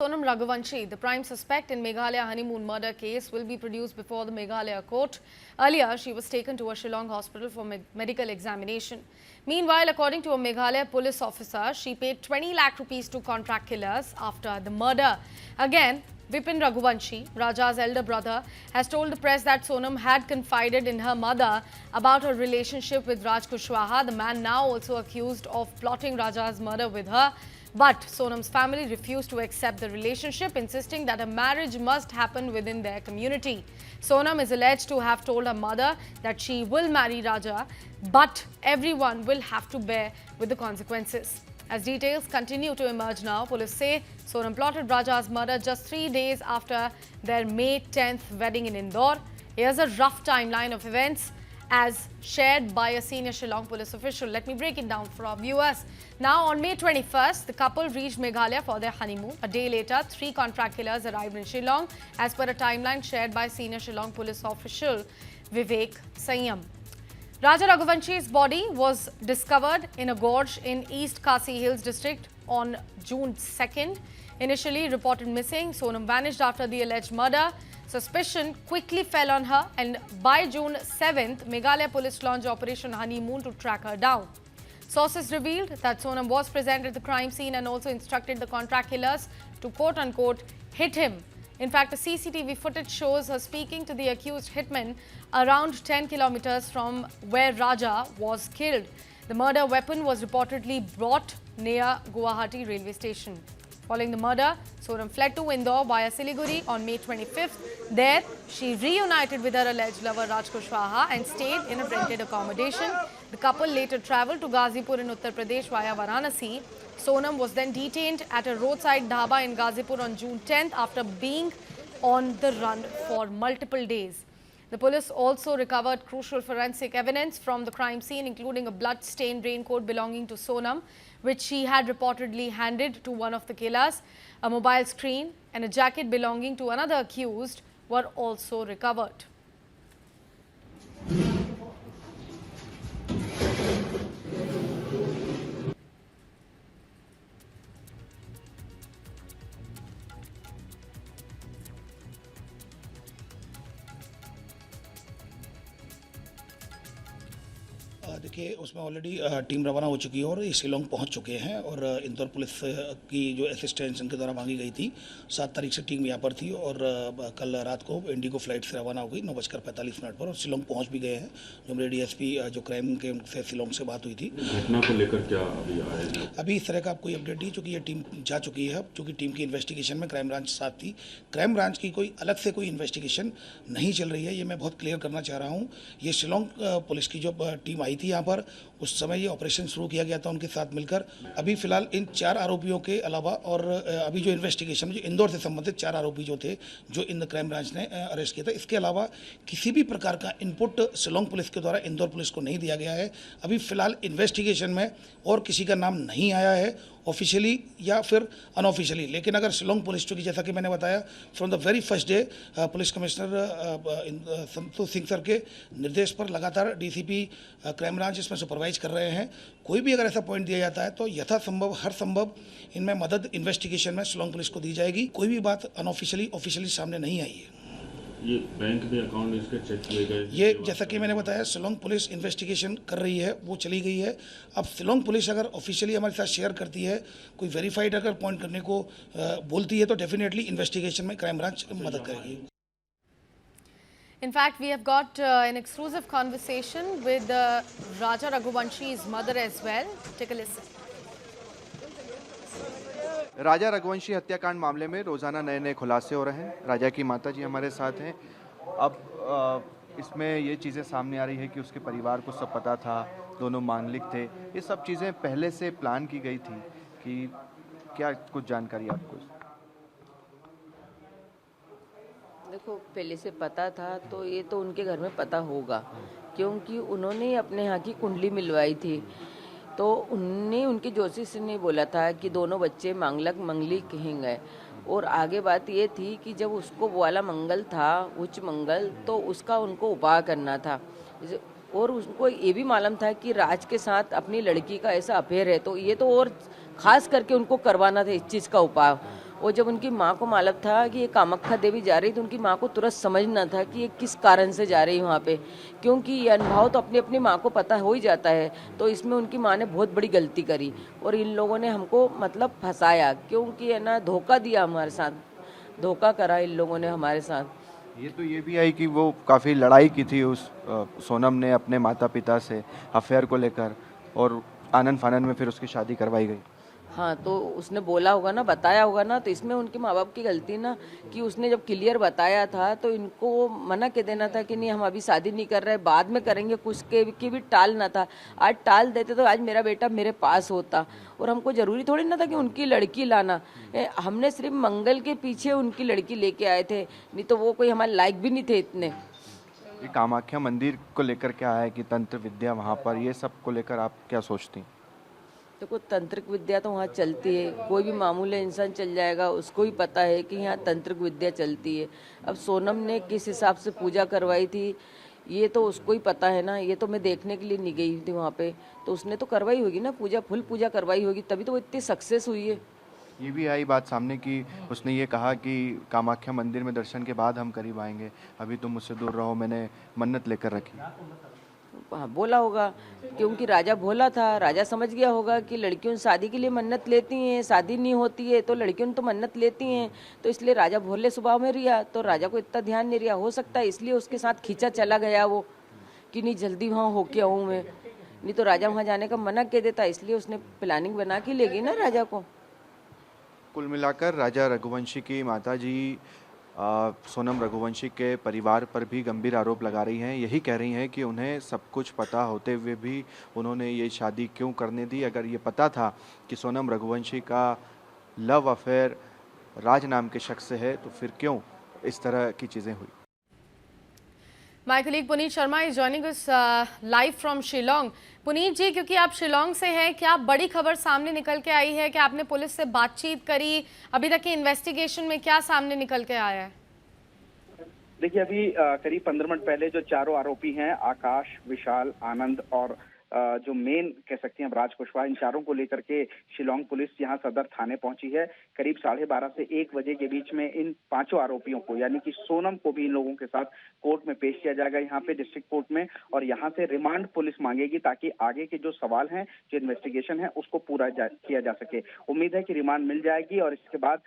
Sonam Raghuvanshi, the prime suspect in Meghalaya honeymoon murder case, will be produced before the Meghalaya court. Earlier, she was taken to a Shillong hospital for medical examination. Meanwhile, according to a Meghalaya police officer, she paid 20 lakh rupees to contract killers after the murder. Again, Vipin Raghuvanshi, Raja's elder brother, has told the press that Sonam had confided in her mother about her relationship with Raj Kushwaha, the man now also accused of plotting Raja's murder with her. But Sonam's family refused to accept the relationship, insisting that a marriage must happen within their community. Sonam is alleged to have told her mother that she will marry Raja, but everyone will have to bear with the consequences. As details continue to emerge now, police say Sonam plotted Raja's murder just 3 days after their May 10th wedding in Indore. Here's a rough timeline of events as shared by a senior Shillong police official. Let me break it down for our viewers. Now, on May 21st, the couple reached Meghalaya for their honeymoon. A day later, 3 contract killers arrived in Shillong, as per a timeline shared by senior Shillong police official Vivek Sanyam. Raja Raghuvanshi's body was discovered in a gorge in East Khasi Hills district on June 2nd. Initially reported missing, Sonam vanished after the alleged murder. Suspicion quickly fell on her, and by June 7th, Meghalaya police launched Operation Honeymoon to track her down. Sources revealed that Sonam was present at the crime scene and also instructed the contract killers to quote-unquote hit him. In fact, the CCTV footage shows her speaking to the accused hitman around 10 kilometers from where Raja was killed. The murder weapon was reportedly brought near Guwahati railway station. Following the murder, Sonam fled to Indore via Siliguri on May 25th. There, she reunited with her alleged lover Raj Kushwaha and stayed in a rented accommodation. The couple later travelled to Ghazipur in Uttar Pradesh via Varanasi. Sonam was then detained at a roadside dhaba in Ghazipur on June 10th after being on the run for multiple days. The police also recovered crucial forensic evidence from the crime scene, including a blood-stained raincoat belonging to Sonam, which she had reportedly handed to one of the killers. A mobile screen and a jacket belonging to another accused were also recovered. देखिए, उसमें already team रवाना हो चुकी है और ये शिलोंग पहुंच चुके हैं और इंदौर पुलिस की जो असिस्टेंस इनके द्वारा मांगी गई थी, 7 तारीख से टीम यहाँ पर थी और कल रात को इंडिगो फ्लाइट से रवाना हो गई 9:45 पर और शिलोंग पहुंच भी गए हैं। जो मेरे डीएसपी जो क्राइम के उनसे शिलोंग से बात हुई थी। घटना को लेकर क्या अभी आया? अभी इस तरह का कोई अपडेट नहीं, चूँकि ये टीम जा चुकी है। चूँकि टीम की इन्वेस्टिगेशन में क्राइम ब्रांच साथ थी, क्राइम ब्रांच की कोई अलग से कोई इन्वेस्टिगेशन नहीं चल रही है, ये मैं बहुत क्लियर करना चाह रहा हूँ। ये शिलोंग पुलिस की जो टीम आई थी यहाँ पर, उस समय ये ऑपरेशन शुरू किया गया था उनके साथ मिलकर। अभी फिलहाल इन 4 आरोपियों के अलावा और अभी जो इन्वेस्टिगेशन जो इंदौर से संबंधित 4 आरोपी जो थे, जो इन क्राइम ब्रांच ने अरेस्ट किया था, इसके अलावा किसी भी प्रकार का इनपुट शिलोंग पुलिस के द्वारा इंदौर पुलिस को नहीं दिया गया है। अभी फिलहाल इन्वेस्टिगेशन में और किसी का नाम नहीं आया है ऑफिशियली या फिर अनऑफिशियली। लेकिन अगर शिलोंग पुलिस, चूँकि जैसा कि मैंने बताया from the very first day police commissioner Santosh Singh sir के निर्देश पर लगातार डीसीपी क्राइम ब्रांच इसमें सुपरवाइज कर रहे हैं। कोई भी अगर ऐसा पॉइंट दिया जाता है तो यथासंभव हर संभव इनमें मदद इन्वेस्टिगेशन में शिलोंग पुलिस को दी जाएगी। कोई भी बात अनऑफिशियली ऑफिशियली सामने नहीं आई है। ये बैंक में अकाउंट इसके चेक किए गए, ये जैसा कि मैंने बताया शिलोंग पुलिस इन्वेस्टिगेशन कर रही है, वो चली गई है। अब शिलोंग पुलिस अगर ऑफिशियली हमारे साथ शेयर करती है, कोई वेरीफाइड अगर पॉइंट करने को बोलती है, तो डेफिनेटली इन्वेस्टिगेशन में क्राइम ब्रांच मदद करेगी। In fact, we have got an exclusive conversation with Raja Raghuvanshi's mother as well. Take a listen. राजा रघुवंशी हत्याकांड मामले में रोज़ाना नए नए खुलासे हो रहे हैं। राजा की माता जी हमारे साथ हैं। अब इसमें ये चीज़ें सामने आ रही है कि उसके परिवार को सब पता था, दोनों मांगलिक थे। ये सब चीज़ें पहले से प्लान की गई थी कि क्या कुछ जानकारी आपको? देखो, पहले से पता था तो ये तो उनके घर में पता होगा, क्योंकि उन्होंने अपने यहाँ की कुंडली मिलवाई थी। तो उनने उनके ज्योतिष ने बोला था कि दोनों बच्चे मंगलिक हैं। और आगे बात ये थी कि जब उसको वो वाला मंगल था, उच्च मंगल, तो उसका उनको उपाय करना था। और उनको ये भी मालूम था कि राज के साथ अपनी लड़की का ऐसा अफेयर है, तो ये तो और ख़ास करके उनको करवाना था इस चीज़ का उपाय। और जब उनकी माँ को मालूम था कि ये कामाख्या देवी जा रही तो उनकी माँ को तुरंत समझना था कि ये किस कारण से जा रही है वहाँ पे, क्योंकि ये अनुभव तो अपनी अपनी माँ को पता हो ही जाता है। तो इसमें उनकी माँ ने बहुत बड़ी गलती करी और इन लोगों ने हमको मतलब फंसाया, क्योंकि है ना धोखा दिया हमारे साथ, धोखा करा इन लोगों ने हमारे साथ। ये भी आई कि वो काफ़ी लड़ाई की थी उस सोनम ने अपने माता पिता से अफेयर को लेकर, और आनन फानन में फिर उसकी शादी करवाई गई। हाँ, तो उसने बोला होगा ना, बताया होगा ना, तो इसमें उनके माँ बाप की गलती ना कि उसने जब क्लियर बताया था तो इनको मना के देना था कि नहीं हम अभी शादी नहीं कर रहे, बाद में करेंगे, कुछ के भी टालना था। आज टाल देते तो आज मेरा बेटा मेरे पास होता, और हमको जरूरी थोड़ी ना था कि उनकी लड़की लाना। हमने सिर्फ मंगल के पीछे उनकी लड़की लेके आए थे, नहीं तो वो कोई हमारे लायक भी नहीं थे इतने। ये कामाख्या मंदिर को लेकर क्या है कि तंत्र विद्या वहाँ पर, ये सब को लेकर आप क्या सोचती हैं? देखो तंत्रिक विद्या तो वहाँ चलती है, कोई भी मामूली इंसान चल जाएगा, उसको ही पता है कि यहाँ तंत्रिक विद्या चलती है। अब सोनम ने किस हिसाब से पूजा करवाई थी ये तो उसको ही पता है ना, ये तो मैं देखने के लिए नहीं गई थी वहाँ पे, तो उसने तो करवाई होगी ना पूजा, फुल पूजा करवाई होगी, तभी तो वो इतनी सक्सेस हुई है। ये भी आई बात सामने कि उसने ये कहा कि कामाख्या मंदिर में दर्शन के बाद हम करीब आएंगे, अभी तुम मुझसे दूर रहो, मैंने मन्नत लेकर रखी। हाँ, बोला होगा, क्योंकि राजा भोला था, राजा समझ गया होगा कि लड़कियों शादी के लिए मन्नत लेती हैं, शादी नहीं होती है तो लड़कियों तो मन्नत लेती हैं, तो इसलिए राजा भोले स्वभाव में रिया, तो राजा को इतना ध्यान नहीं रिया, हो सकता है इसलिए उसके साथ खींचा चला गया वो कि नहीं जल्दी वहाँ होके आऊँ मैं, नहीं तो राजा वहाँ जाने का मना कह देता, इसलिए उसने प्लानिंग बना के ले गई ना राजा को। कुल मिलाकर राजा रघुवंशी की माताजी सोनम रघुवंशी के परिवार पर भी गंभीर आरोप लगा रही हैं। यही कह रही हैं कि उन्हें सब कुछ पता होते हुए भी उन्होंने ये शादी क्यों करने दी। अगर ये पता था कि सोनम रघुवंशी का लव अफेयर राज नाम के शख्स से है तो फिर क्यों इस तरह की चीज़ें हुई। My colleague Puneet Sharma is joining us live from Shillong. Puneet जी, क्योंकि आप शिलोंग से हैं, क्या बड़ी खबर सामने निकल के आई है कि आपने पुलिस से बातचीत करी, अभी तक की इन्वेस्टिगेशन में क्या सामने निकल के आया है? देखिए अभी करीब 15 मिनट पहले जो चारों आरोपी हैं आकाश, विशाल, आनंद और जो मेन कह सकते हैं राज कुशवाहा, इन चारों को लेकर के शिलोंग पुलिस यहां सदर थाने पहुंची है। करीब 12:30 से 1 बजे के बीच में इन पांचों आरोपियों को यानी कि सोनम को भी इन लोगों के साथ कोर्ट में पेश किया जाएगा यहाँ पे डिस्ट्रिक्ट कोर्ट में, और यहाँ से रिमांड पुलिस मांगेगी ताकि आगे के जो सवाल हैं, जो इन्वेस्टिगेशन है उसको पूरा किया जा सके। उम्मीद है कि रिमांड मिल जाएगी और इसके बाद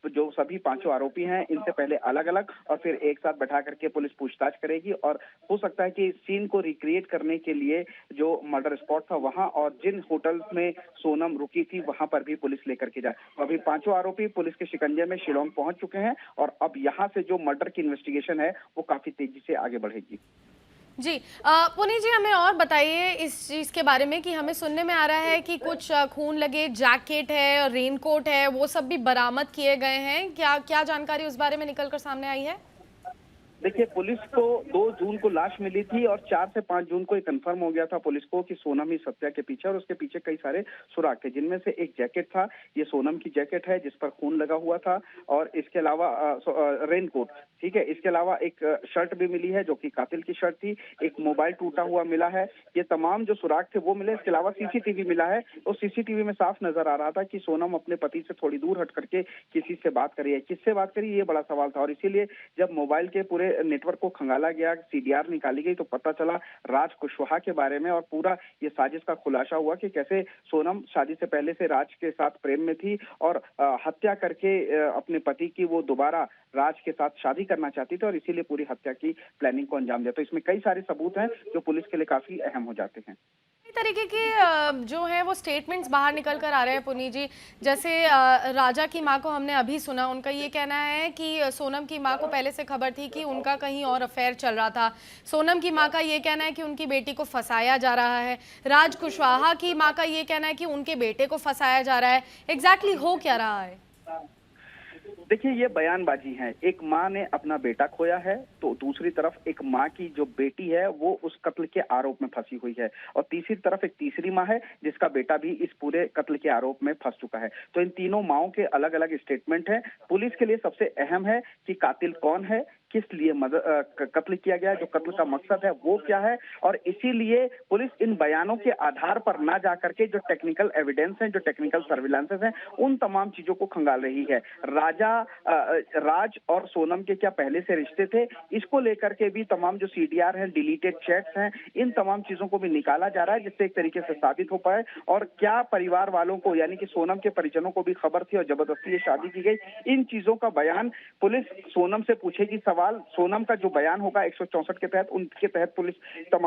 जो सभी पांचों आरोपी हैं इनसे पहले अलग अलग और फिर एक साथ बैठा करके पुलिस पूछताछ करेगी, और हो सकता है कि सीन को रिक्रिएट करने के लिए जो मर्डर स्पॉट था वहां और जिन होटल्स में सोनम रुकी थी वहां पर भी पुलिस लेकर के जाए। तो अभी पांचों आरोपी पुलिस के शिकंजे में शिलोंग पहुंच चुके हैं और अब यहां से जो मर्डर की इन्वेस्टिगेशन है वो काफी तेजी से आगे बढ़ेगी। जी, पुनीत जी, हमें और बताइए इस चीज़ के बारे में कि हमें सुनने में आ रहा है कि कुछ खून लगे जैकेट है और रेनकोट है, वो सब भी बरामद किए गए हैं। क्या क्या जानकारी उस बारे में निकलकर सामने आई है? देखिए पुलिस को 2 जून को लाश मिली थी और 4 से 5 जून को ये कंफर्म हो गया था पुलिस को कि सोनम ही सत्या के पीछे, और उसके पीछे कई सारे सुराग थे जिनमें से एक जैकेट था, ये सोनम की जैकेट है जिस पर खून लगा हुआ था, और इसके अलावा रेनकोट, ठीक है, इसके अलावा एक शर्ट भी मिली है जो कि कातिल की शर्ट थी, एक मोबाइल टूटा हुआ मिला है। ये तमाम जो सुराग थे वो मिले। इसके अलावा सीसीटीवी मिला है, उस सीसीटीवी में साफ नजर आ रहा था कि सोनम अपने पति से थोड़ी दूर हट करके किसी से बात करी है। किससे बात करी ये बड़ा सवाल था, और इसीलिए जब मोबाइल के पूरे नेटवर्क को खंगाला गया, सीडीआर निकाली गई, तो पता चला राज कुशवाहा के बारे में और पूरा ये साजिश का खुलासा हुआ कि कैसे सोनम शादी से पहले से राज के साथ प्रेम में थी और हत्या करके अपने पति की वो दोबारा राज के साथ शादी करना चाहती थी और इसीलिए पूरी हत्या की प्लानिंग को अंजाम दिया। तो इसमें कई सारे सबूत हैं जो पुलिस के लिए काफी अहम हो जाते हैं। तरीके के जो है वो स्टेटमेंट्स बाहर निकल कर आ रहे हैं पुनीत जी, जैसे राजा की मां को हमने अभी सुना, उनका ये कहना है कि सोनम की मां को पहले से खबर थी कि उनका कहीं और अफेयर चल रहा था। सोनम की मां का ये कहना है कि उनकी बेटी को फंसाया जा रहा है। राज कुशवाहा की मां का ये कहना है कि उनके बेटे को फंसाया जा रहा है। एग्जैक्टली हो क्या रहा है? देखिए ये बयानबाजी है। एक माँ ने अपना बेटा खोया है तो दूसरी तरफ एक माँ की जो बेटी है वो उस कत्ल के आरोप में फंसी हुई है, और तीसरी तरफ एक तीसरी माँ है जिसका बेटा भी इस पूरे कत्ल के आरोप में फंस चुका है। तो इन तीनों माओं के अलग अलग स्टेटमेंट हैं। पुलिस के लिए सबसे अहम है कि कातिल कौन है, किस लिए कत्ल किया गया, जो कत्ल का मकसद है वो क्या है, और इसीलिए पुलिस इन बयानों के आधार पर ना जाकर के जो टेक्निकल एविडेंस हैं, जो टेक्निकल सर्विलांसेस हैं, उन तमाम चीजों को खंगाल रही है। राज और सोनम के क्या पहले से रिश्ते थे, इसको लेकर के भी तमाम जो सीडीआर हैं, डिलीटेड चैट्स हैं, इन तमाम चीजों को भी निकाला जा रहा है, जिससे एक तरीके से साबित हो पाए और क्या परिवार वालों को यानी कि सोनम के परिजनों को भी खबर थी और जबरदस्ती ये शादी की गई। इन चीजों का बयान पुलिस सोनम से पूछेगी सवाल। सोनम का जो बयान होगा 164 के तहत, उनके तहत पुलिस तमाम